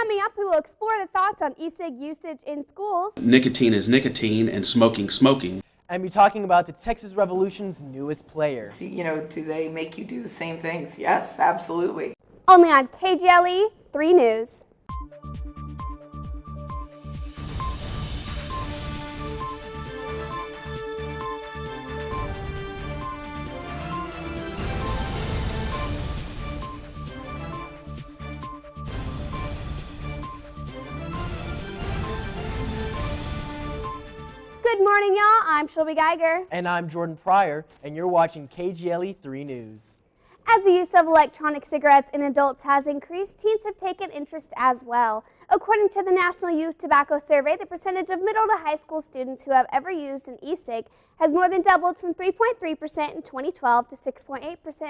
Coming up, we will explore the thoughts on e-cig usage in schools. Nicotine is nicotine and smoking smoking. And be talking about the Texas Revolution's newest player. Do they make you do the same things? Yes, absolutely. Only on KGLE 3 News. Good morning, y'all. I'm Shelby Gyger. And I'm Jordan Pryor, and you're watching KGLE 3 News. As the use of electronic cigarettes in adults has increased, teens have taken interest as well. According to the National Youth Tobacco Survey, the percentage of middle to high school students who have ever used an e-cig has more than doubled from 3.3% in 2012 to 6.8%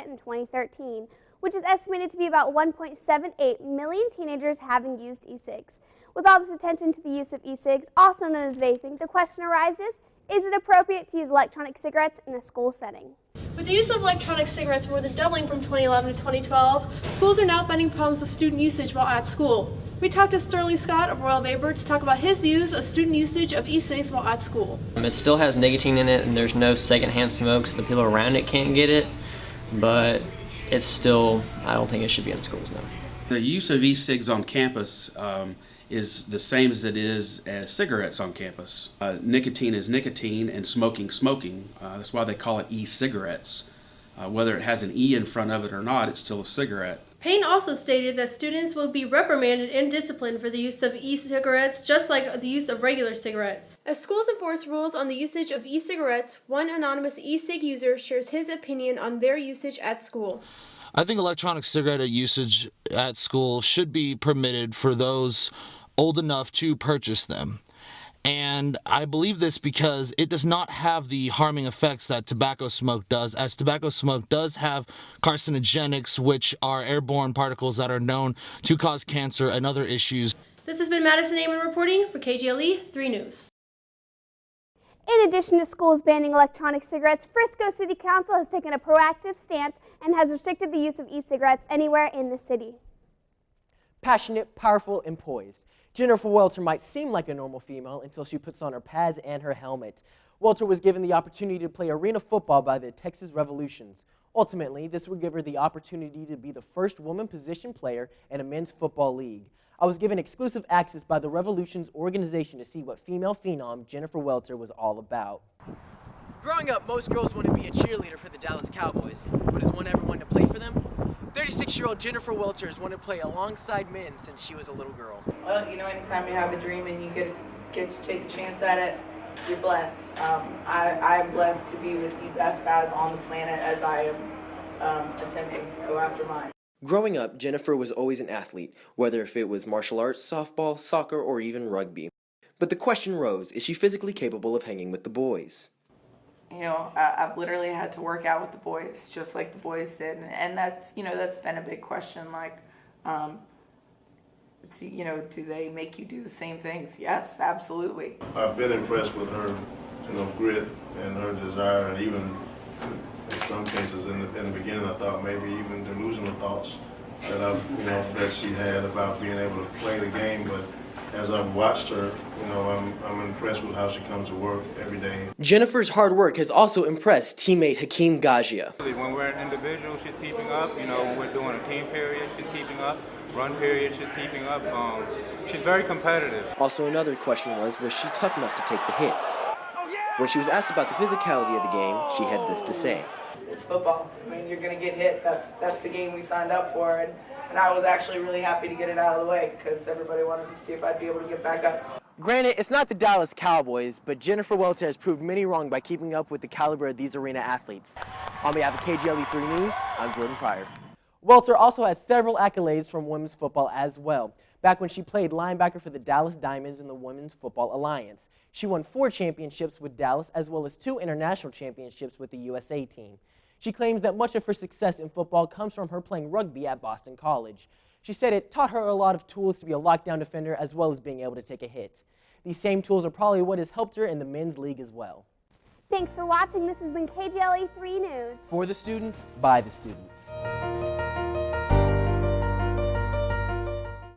in 2013, which is estimated to be about 1.78 million teenagers having used e-cigs. With all this attention to the use of e-cigs, also known as vaping, the question arises, is it appropriate to use electronic cigarettes in a school setting? With the use of electronic cigarettes more than doubling from 2011 to 2012, schools are now finding problems with student usage while at school. We talked to Sterling Scott of Royal Vapor to talk about his views of student usage of e-cigs while at school. It still has nicotine in it, and there's no secondhand smoke, so the people around it can't get it, but it's still, I don't think it should be in schools now. The use of e-cigs on campus is the same as it is as cigarettes on campus. Nicotine is nicotine and smoking smoking. That's why they call it e-cigarettes. Whether it has an E in front of it or not, it's still a cigarette. Payne also stated that students will be reprimanded and disciplined for the use of e-cigarettes, just like the use of regular cigarettes. As schools enforce rules on the usage of e-cigarettes, one anonymous e-cig user shares his opinion on their usage at school. I think electronic cigarette usage at school should be permitted for those old enough to purchase them. And I believe this because it does not have the harming effects that tobacco smoke does, as tobacco smoke does have carcinogenics, which are airborne particles that are known to cause cancer and other issues. This has been Madison Amen reporting for KGLE 3 News. In addition to schools banning electronic cigarettes, Frisco City Council has taken a proactive stance and has restricted the use of e-cigarettes anywhere in the city. Passionate, powerful, and poised. Jennifer Welter might seem like a normal female until she puts on her pads and her helmet. Welter was given the opportunity to play arena football by the Texas Revolutions. Ultimately, this would give her the opportunity to be the first woman position player in a men's football league. I was given exclusive access by the Revolutions organization to see what female phenom Jennifer Welter was all about. Growing up, most girls want to be a cheerleader for the Dallas Cowboys, but has one ever wanted to play for them? 36-year-old Jennifer Welter has wanted to play alongside men since she was a little girl. Well, anytime you have a dream and you get to take a chance at it, you're blessed. I'm blessed to be with the best guys on the planet as I am attempting to go after mine. Growing up, Jennifer was always an athlete, whether if it was martial arts, softball, soccer, or even rugby. But the question rose, is she physically capable of hanging with the boys? I've literally had to work out with the boys, just like the boys did, and that's been a big question. Do they make you do the same things? Yes, absolutely. I've been impressed with her, grit and her desire, and even in some cases, in the beginning, I thought maybe even delusional thoughts that she had about being able to play the game, but as I've watched her, I'm impressed with how she comes to work every day. Jennifer's hard work has also impressed teammate Hakeem Gyger. When we're an individual, she's keeping up. When we're doing a team period, she's keeping up. Run period, she's keeping up. She's very competitive. Also, another question was she tough enough to take the hits? When she was asked about the physicality of the game, she had this to say. It's football. You're going to get hit. That's the game we signed up for. And I was actually really happy to get it out of the way because everybody wanted to see if I'd be able to get back up. Granted, it's not the Dallas Cowboys, but Jennifer Welter has proved many wrong by keeping up with the caliber of these arena athletes. On behalf of KGLE 3 News, I'm Jordan Pryor. Welter also has several accolades from women's football as well. Back when she played linebacker for the Dallas Diamonds in the Women's Football Alliance. She won 4 championships with Dallas as well as 2 international championships with the USA team. She claims that much of her success in football comes from her playing rugby at Boston College. She said it taught her a lot of tools to be a lockdown defender as well as being able to take a hit. These same tools are probably what has helped her in the men's league as well. Thanks for watching. This has been KGLE 3 News. For the students, by the students.